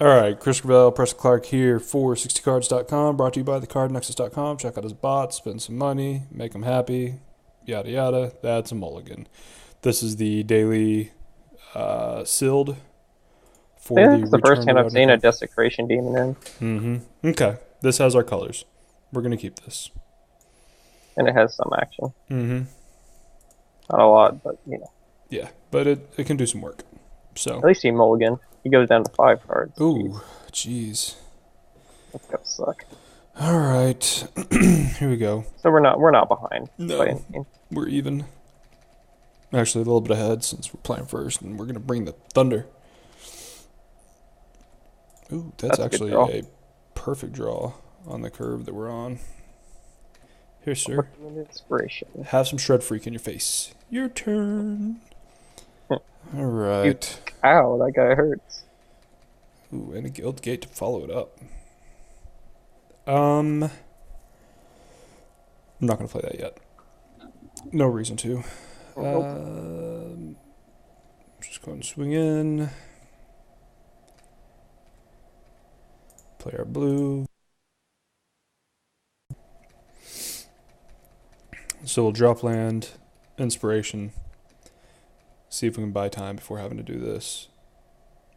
All right, Chris Gravelle, Preston Clark here for 60cards.com, brought to you by thecardnexus.com. Check out his bots, spend some money, make him happy, yada yada. That's a mulligan. This is the daily sealed for Yeah, the it's the first return to hand I've seen a Ravnica. desecration demon in, Okay, this has our colors. We're going to keep this. and it has some action. Mm-hmm. Not a lot, but Yeah, but it can do some work. at So, least he mulligan. He goes down to 5 cards. ooh, Jeez, jeez. that's gonna suck. All right, here we go. So we're not behind by No, any means. we're even. Actually, a little bit ahead since we're playing first, and we're going to bring the thunder. Ooh, that's That's a good actually draw. a perfect draw on the curve that we're on. Here, sir. Opportunity inspiration. Have some shred freak in your face. Your turn. All Dude, right. ow, that guy hurts. Ooh, and a guild gate to follow it up. I'm not gonna play that yet. No reason to. Nope. Just go and swing in. Play our blue. So we'll drop land, inspiration. See if we can buy time before having to do this.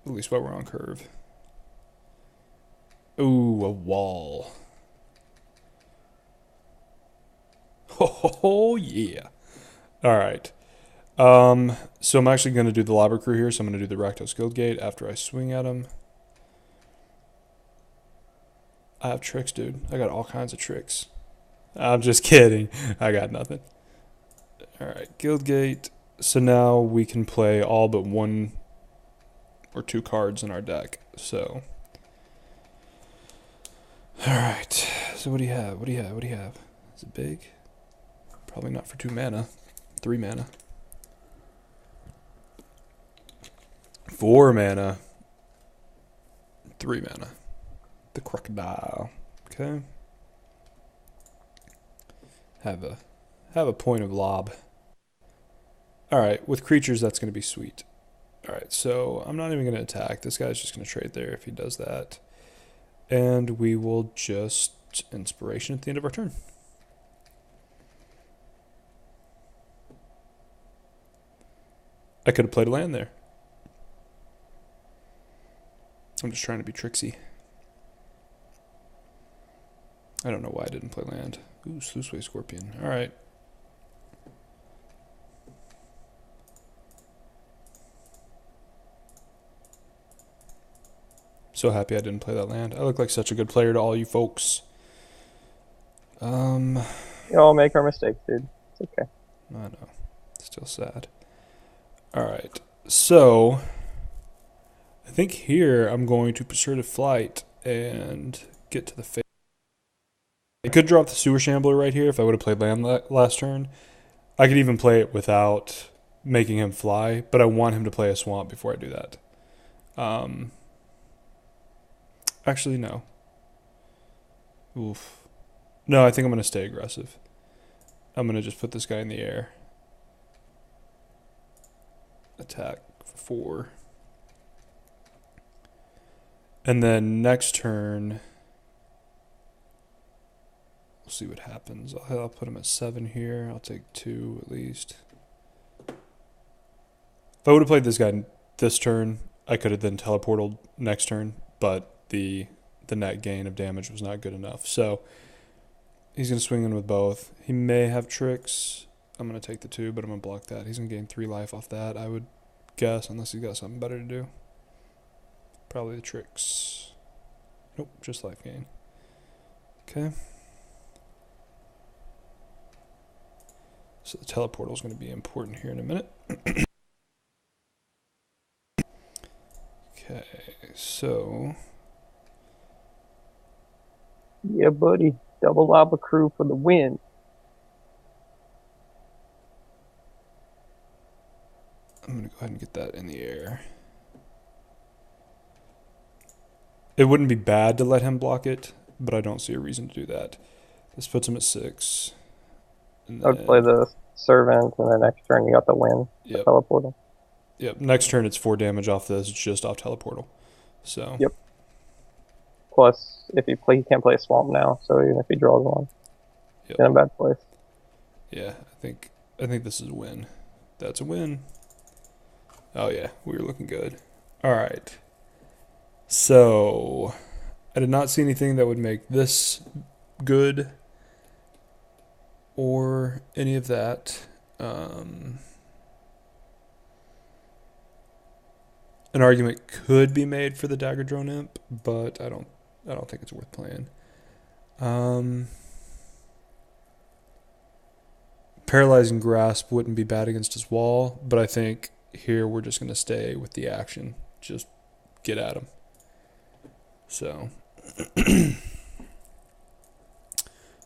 At least while we're on curve. Ooh, a wall. Oh yeah. All right. So I'm actually going to do the Lobber Crew here. So I'm going to do the Rakdos Guild Gate after I swing at him. I have tricks, dude. I got all kinds of tricks. I'm just kidding. I got nothing. All right, Guild Gate. So now we can play all but 1 or 2 cards in our deck. So, all right. So what do you have? What do you have? What do you have? Is it big? Probably not for 2 mana. 3 mana. 4 mana. 3 mana. The crocodile. Okay. Have a point of lob. Alright, with creatures that's gonna be sweet. Alright, so I'm not even gonna attack. This guy's just gonna trade there if he does that. And we will just inspiration at the end of our turn. I could have played a land there. I'm just trying to be tricksy. I don't know why I didn't play land. Ooh, Sluiceway Scorpion. Alright. So happy I didn't play that land. I look like such a good player to all you folks. We all make our mistakes, dude. It's okay. I know. Still sad. Alright. So, I think here I'm going to Assertive Flight and get to the face. I could drop the Sewer Shambler right here if I would have played land last turn. I could even play it without making him fly, but I want him to play a swamp before I do that. Actually, no. Oof. No, I think I'm going to stay aggressive. I'm going to just put this guy in the air. Attack for 4. And then next turn, we'll see what happens. I'll put him at 7 here. I'll take 2 at least. If I would have played this guy this turn, I could have then teleported next turn, but the net gain of damage was not good enough. So he's going to swing in with both. He may have tricks. I'm going to take the 2, but I'm going to block that. He's going to gain 3 life off that, I would guess, unless he's got something better to do. Probably the tricks. Nope, just life gain. Okay. So the teleportal is going to be important here in a minute. Okay, so Yeah, buddy. Double lava crew for the win. I'm going to go ahead and get that in the air. It wouldn't be bad to let him block it, but I don't see a reason to do that. This puts him at 6. And I would play the servant, and then next turn you got the win. The Yep. teleporter. Yep. Next turn it's 4 damage off this, just off teleportal. So. Yep. Plus, if he play, he can't play a swamp now. So even if he draws one, Yep. in a bad place. Yeah, I think this is a win. That's a win. Oh yeah, we were looking good. All right. So, I did not see anything that would make this good or any of that. An argument could be made for the Dagger Drone Imp, but I don't think it's worth playing. Paralyzing Grasp wouldn't be bad against his wall, but I think here we're just going to stay with the action. Just get at him. So,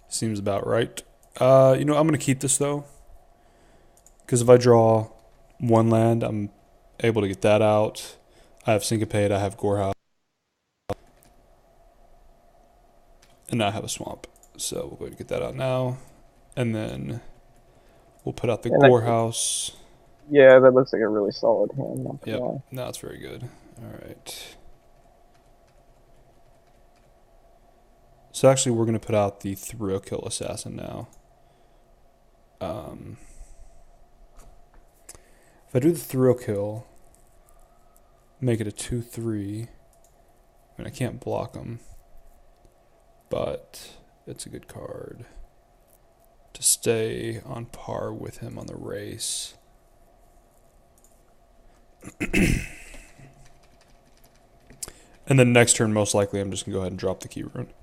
seems about right. I'm going to keep this, though, because if I draw one land, I'm able to get that out. I have Syncopate, I have Gorehouse, and now I have a Swamp. So we'll go ahead and get that out now. And then we'll put out the And Gorehouse. yeah, that looks like a really solid hand. Not gonna Yep, lie. now it's very good. All right. So actually, we're going to put out the Thrill Kill Assassin now. If I do the Thrill Kill, make it a 2/3. I mean, I can't block him, but it's a good card to stay on par with him on the race. And then next turn, most likely, I'm just going to go ahead and drop the Key Rune.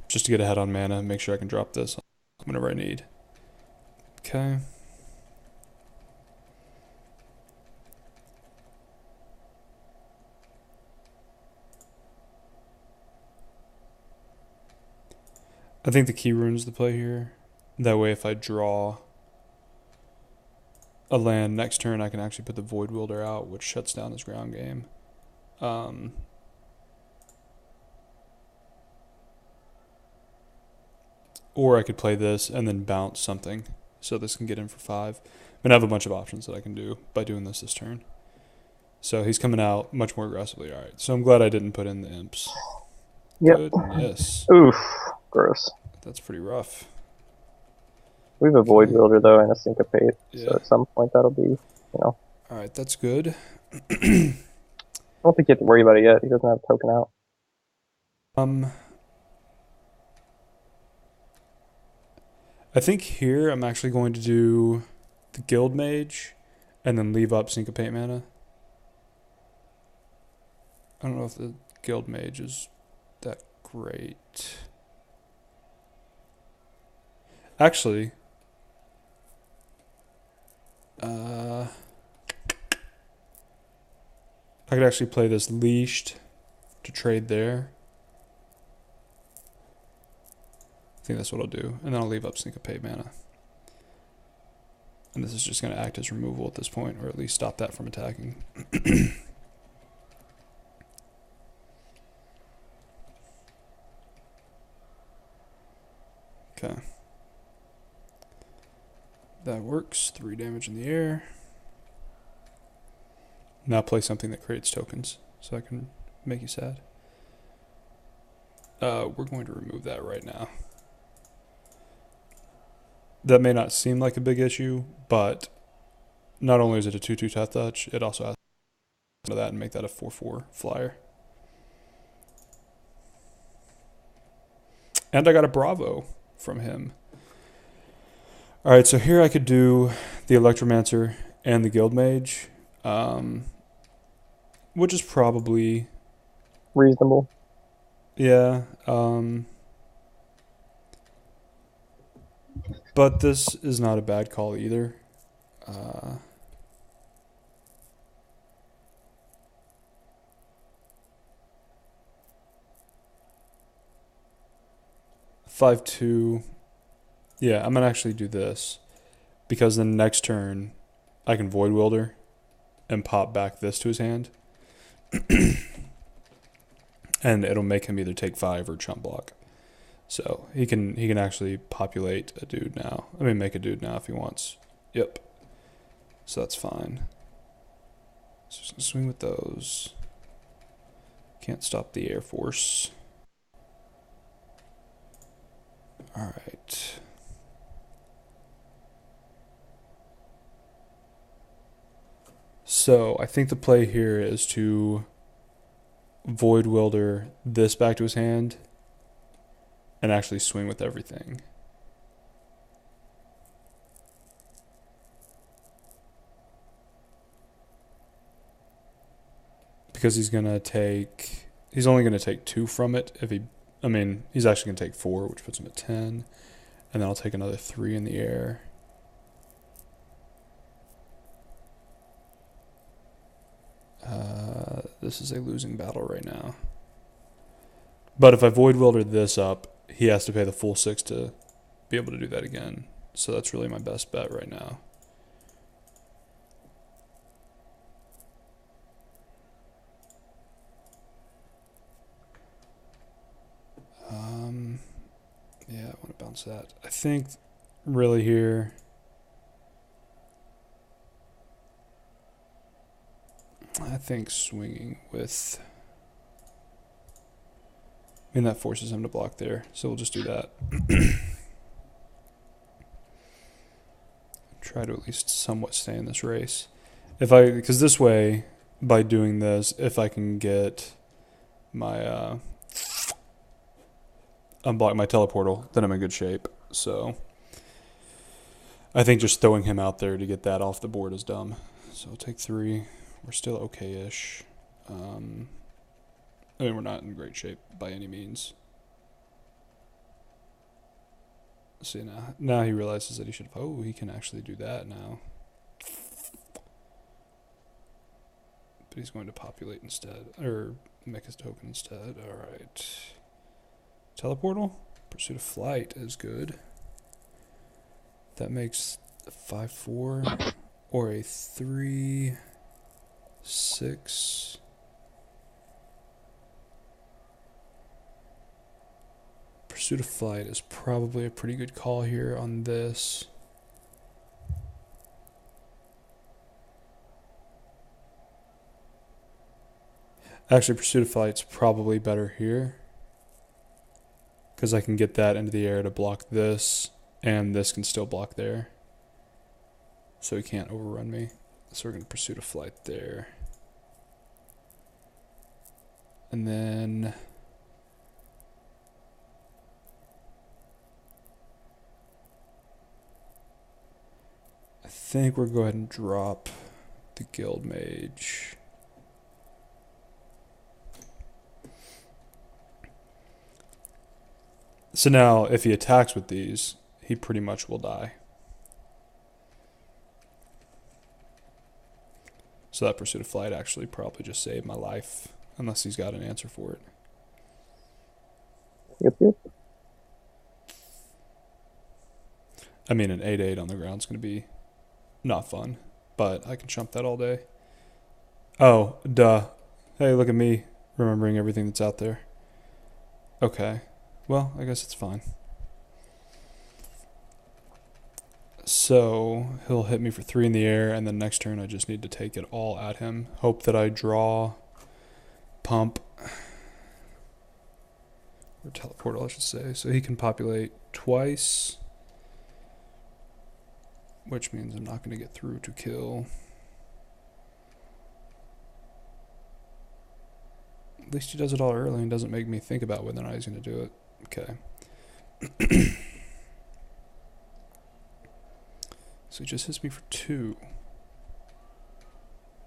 Just to get ahead on mana, make sure I can drop this whenever I need. Okay. I think the Key Rune's the play here. That way, if I draw a land next turn, I can actually put the Void Wielder out, which shuts down his ground game. Or I could play this and then bounce something, so this can get in for 5. And I have a bunch of options that I can do by doing this turn. So he's coming out much more aggressively. All right, so I'm glad I didn't put in the imps. Yep. Goodness. Oof. Gross. That's pretty rough. We have a Void Wielder though and a Syncopate. Yeah. So at some point that'll be, All right, that's good. I don't think you have to worry about it yet. He doesn't have a token out. I think here I'm actually going to do the Guild Mage and then leave up Syncopate mana. I don't know if the Guild Mage is that great. Actually, I could actually play this Leashed to trade there. I think that's what I'll do. And then I'll leave up Syncopate mana. And this is just going to act as removal at this point, or at least stop that from attacking. Okay. That works. 3 damage in the air. Now play something that creates tokens, so I can make you sad. We're going to remove that right now. That may not seem like a big issue, but not only is it a 2/2 Tough Touch, it also has to that and make that a 4/4 flyer. And I got a Bravo from him. All right, so here I could do the Electromancer and the Guild Mage, which is probably reasonable. Yeah. But this is not a bad call either. 5/2. Yeah, I'm going to actually do this. Because the next turn, I can Void Wielder and pop back this to his hand. And it'll make him either take 5 or chump block. So he can actually populate a dude now. I mean, make a dude now if he wants. Yep. So that's fine. So just gonna swing with those. Can't stop the Air Force. All right. So I think the play here is to Void Welder this back to his hand and actually swing with everything. Because he's only going to take 2 from it he's actually going to take 4, which puts him at 10. And then I'll take another 3 in the air. This is a losing battle right now. But if I Void Welder this up, he has to pay the full 6 to be able to do that again. So that's really my best bet right now. Yeah, I want to bounce that. I think really here, swinging with, that forces him to block there. So we'll just do that. Try to at least somewhat stay in this race. Because this way, by doing this, if I can get my unblock my teleportal, then I'm in good shape. So I think just throwing him out there to get that off the board is dumb. So I'll take 3. We're still okay-ish. We're not in great shape by any means. See, now he realizes that he should. Oh, he can actually do that now. But he's going to populate instead, or make his token instead. All right. Teleportal? Pursuit of Flight is good. That makes a 5-4 or a 3-6. Pursuit of Flight is probably a pretty good call here on this. Actually, Pursuit of Flight's probably better here, because I can get that into the air to block this, and this can still block there. So he can't overrun me. So we're going to Pursuit of Flight there. And then I think we'll go ahead and drop the Guild Mage. So now, if he attacks with these, he pretty much will die. So that Pursuit of Flight actually probably just saved my life, unless he's got an answer for it. Yep. I mean, an 8-8 on the ground is going to be not fun, but I can chump that all day. Oh, duh. Hey, look at me remembering everything that's out there. Okay. Well, I guess it's fine. So he'll hit me for 3 in the air, and then next turn I just need to take it all at him. Hope that I draw, pump, or teleportal, I should say. So he can populate twice, which means I'm not going to get through to kill. At least he does it all early and doesn't make me think about whether or not he's going to do it. Okay. So he just hits me for 2.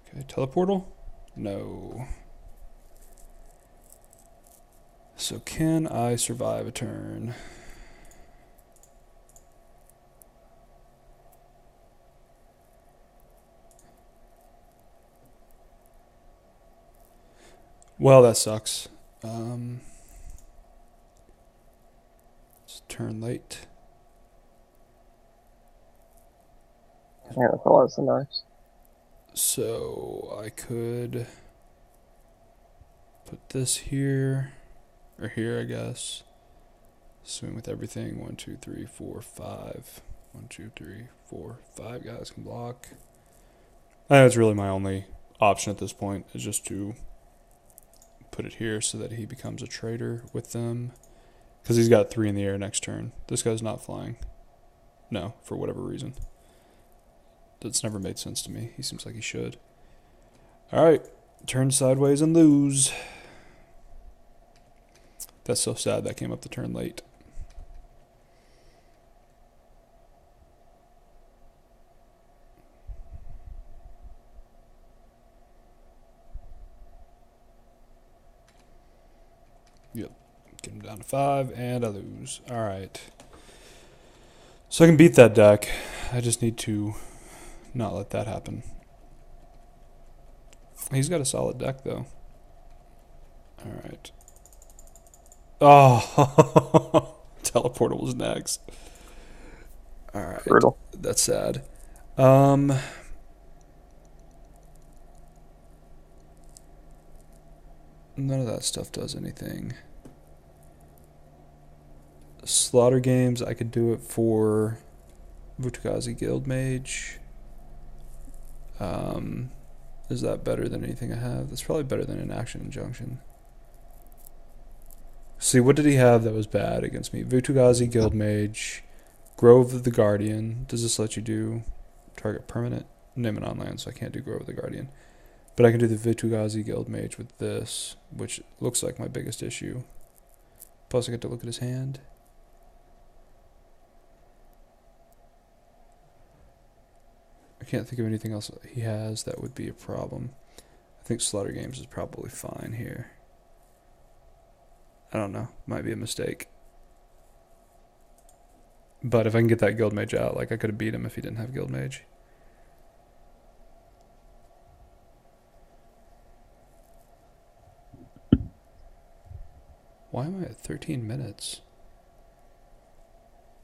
Okay, teleportal? No. So can I survive a turn? Well, that sucks. It's turn late. Yeah, that's a lot of nice. So I could put this here, or here, I guess. Swing with everything. 1, 2, 3, 4, 5. 1, 2, 3, 4, 5 guys can block. I think that's really my only option at this point, is just to put it here so that he becomes a traitor with them. Because he's got 3 in the air next turn. This guy's not flying. No, for whatever reason. That's never made sense to me. He seems like he should. Alright, turn sideways and lose. That's so sad that came up the turn late. Yep, get him down to 5, and I lose. Alright. So I can beat that deck. I just need to not let that happen. He's got a solid deck, though. Alright. Oh, teleportal was next. Alright. Brutal. That's sad. None of that stuff does anything. Slaughter games, I could do it for Vutugazi Guildmage. Is that better than anything I have? That's probably better than an Action Injunction. See, what did he have that was bad against me? Vutugazi Guildmage, Grove of the Guardian. Does this let you do target permanent? Name it on land, so I can't do Grove of the Guardian. But I can do the Vutugazi Guildmage with this, which looks like my biggest issue. Plus, I get to look at his hand. I can't think of anything else he has that would be a problem. I think Slaughter Games is probably fine here. I don't know. Might be a mistake. But if I can get that Guildmage out, like I could have beat him if he didn't have Guildmage. Why am I at 13 minutes?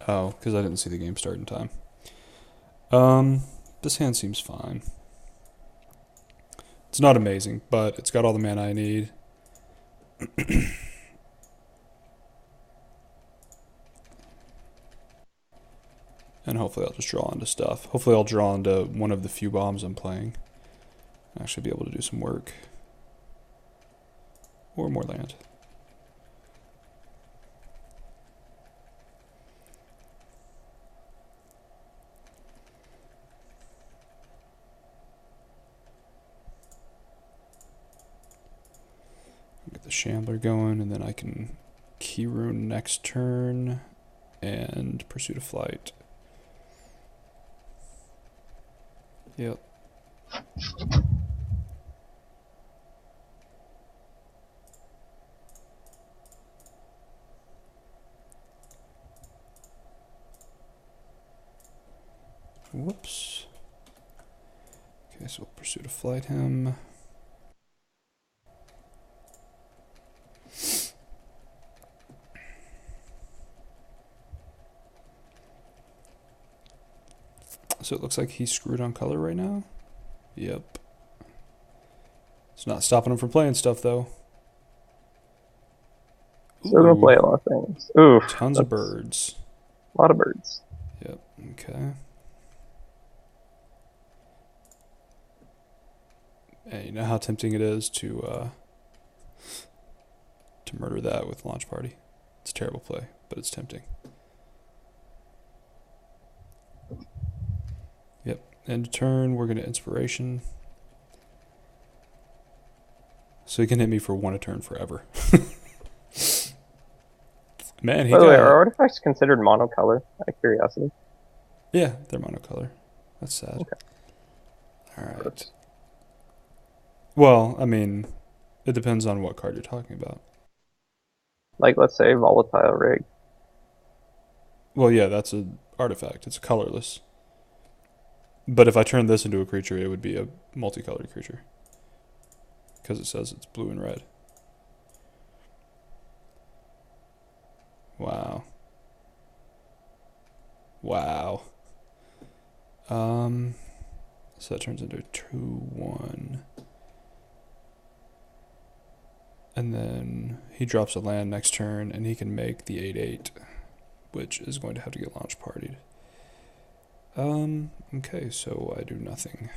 Oh, because I didn't see the game start in time. This hand seems fine. It's not amazing, but it's got all the mana I need. And hopefully I'll just draw onto stuff. Hopefully I'll draw onto one of the few bombs I'm playing. I'll actually be able to do some work. Or more land. Get the Shambler going, and then I can Key Rune next turn and Pursuit of Flight. Yep. Whoops. Okay, so we'll Pursuit of Flight him. So it looks like he's screwed on color right now. Yep. It's not stopping him from playing stuff, though. Still gonna play a lot of things. Ooh. Tons of birds. A lot of birds. Yep, okay. And you know how tempting it is to murder that with Launch Party. It's a terrible play, but it's tempting. Yep, end turn, we're going to Inspiration. So he can hit me for 1 a turn forever. Man, he By the got... way, are artifacts considered monocolor? Out of curiosity. Yeah, they're monocolor. That's sad. Okay. Alright. Well, I mean, it depends on what card you're talking about. Like, let's say, Volatile Rig. Well, yeah, that's an artifact. It's colorless. But if I turn this into a creature, it would be a multicolored creature. Because it says it's blue and red. Wow. Wow. So that turns into a 2/1. And then he drops a land next turn, and he can make the 8/8, which is going to have to get launch partied. Okay, so I do nothing.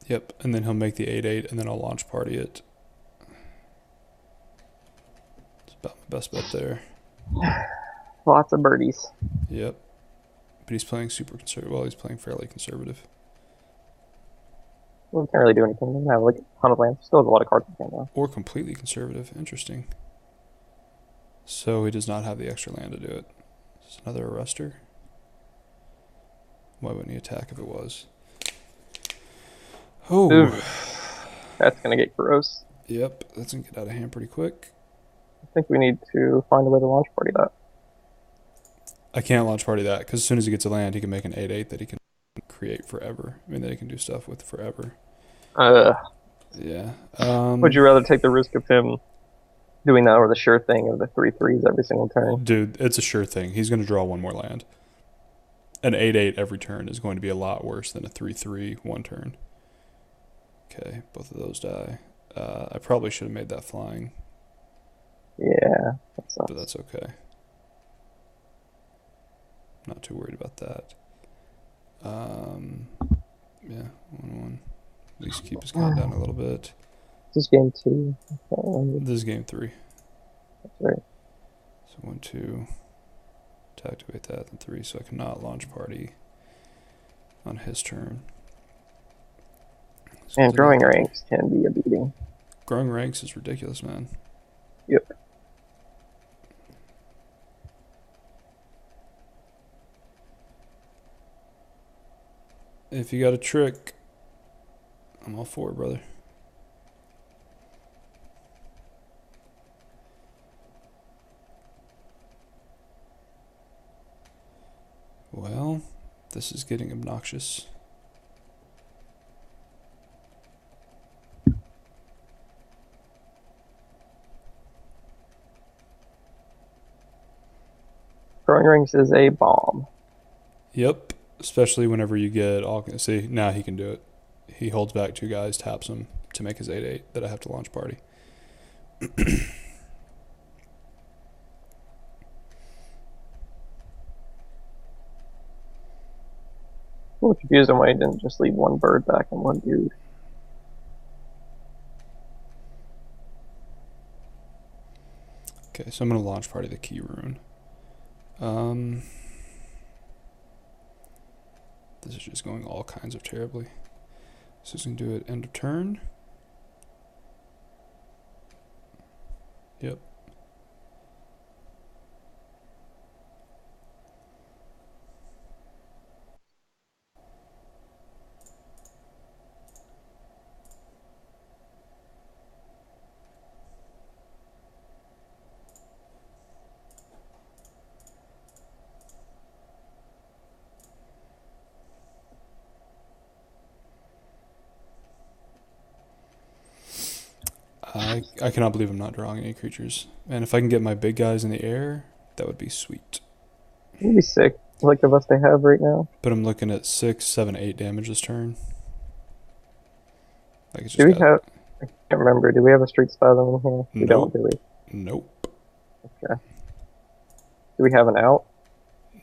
Yep, and then he'll make the 8-8, and then I'll launch party it. It's about my best bet there. Lots of birdies. Yep. But he's playing super conservative. Well, he's playing fairly conservative. We can't really do anything. We don't have like a ton of lands. Still have a lot of cards in hand though. Or completely conservative. Interesting. So he does not have the extra land to do it. Is this another arrestor? Why wouldn't he attack if it was? Oh. Ooh, that's gonna get gross. Yep, that's going to get out of hand pretty quick. I think we need to find a way to launch party that. I can't launch party that, because as soon as he gets a land, he can make an 8-8 that he can create forever. I mean, that he can do stuff with forever. Yeah. Would you rather take the risk of him doing that or the sure thing of the 3/3s every single turn? Dude, it's a sure thing. He's going to draw one more land. An 8-8 every turn is going to be a lot worse than a 3/3 one turn. Okay, both of those die. I probably should have made that flying. Yeah, but that's okay. Not too worried about that. Yeah, 1-1. At least keep his count down a little bit. This is game 2. This is game 3. That's right. So 1-2. To activate that, and 3, so I cannot launch party on his turn. So and growing ranks can be a beating. Growing ranks is ridiculous, man. Yep. If you got a trick, I'm all for it, brother. Well, this is getting obnoxious. Growing ranks is a bomb. Yep, especially whenever you get all. See, now he can do it. He holds back 2 guys, taps them to make his 8-8 that I have to launch party. I'm a little confused on why he didn't just leave one bird back and one dude. Okay, so I'm going to launch party the key rune. This is just going all kinds of terribly. So he's going to do it end of turn. Yep. I cannot believe I'm not drawing any creatures. And if I can get my big guys in the air, that would be sweet. He'd be sick, like the best they have right now. But I'm looking at 6, 7, 8 damage this turn. Like it's just do we have... I can't remember. Do we have a street spell in here? We don't, do we? Nope. Okay. Do we have an out? I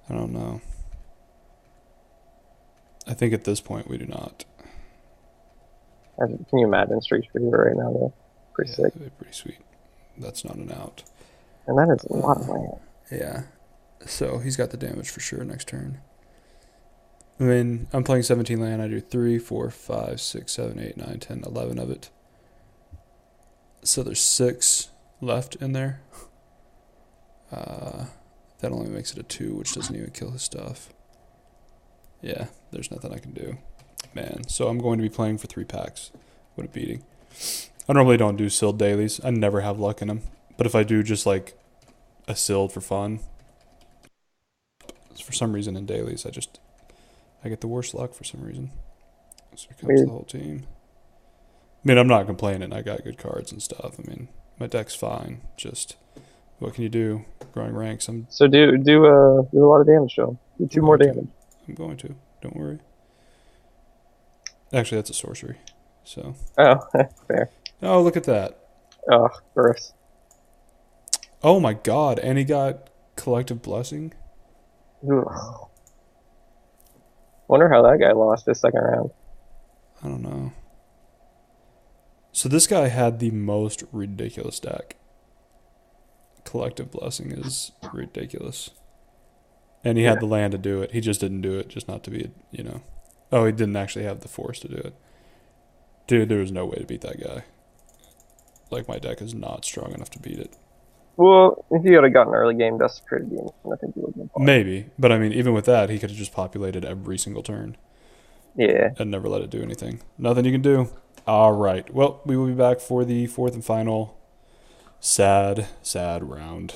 don't know. I think at this point we do not. Can you imagine Street Shooter right now, though? Pretty sick. That'd be pretty sweet. That's not an out. And that is a lot of land. Yeah. So he's got the damage for sure next turn. I mean, I'm playing 17 land. I do 3, 4, 5, 6, 7, 8, 9, 10, 11 of it. So there's 6 left in there. That only makes it a 2, which doesn't even kill his stuff. Yeah, there's nothing I can do. Man, so I'm going to be playing for 3 packs. What a beating. I normally don't do sealed dailies. I never have luck in them. But if I do just like a sealed for fun, for some reason in dailies, I get the worst luck for some reason. So it comes the whole team. I mean, I'm not complaining. I got good cards and stuff. I mean, my deck's fine. Just, what can you do? Growing ranks. So do a lot of damage, Joe. Do 2 more damage. I'm going to. Don't worry. Actually, that's a sorcery. So. Oh, fair. Oh, look at that. Oh, gross. Oh my god, and he got Collective Blessing? Ugh. Wonder how that guy lost his second round. I don't know. So this guy had the most ridiculous deck. Collective Blessing is ridiculous. And he Yeah. had the land to do it. He just didn't do it, just not to be, Oh, he didn't actually have the force to do it. Dude, there was no way to beat that guy. Like, my deck is not strong enough to beat it. Well, if you had gotten early game Desecrated Demon, I think you would have been fine. Maybe. But, I mean, even with that, he could have just populated every single turn Yeah. and never let it do anything. Nothing you can do. All right. Well, we will be back for the fourth and final sad round.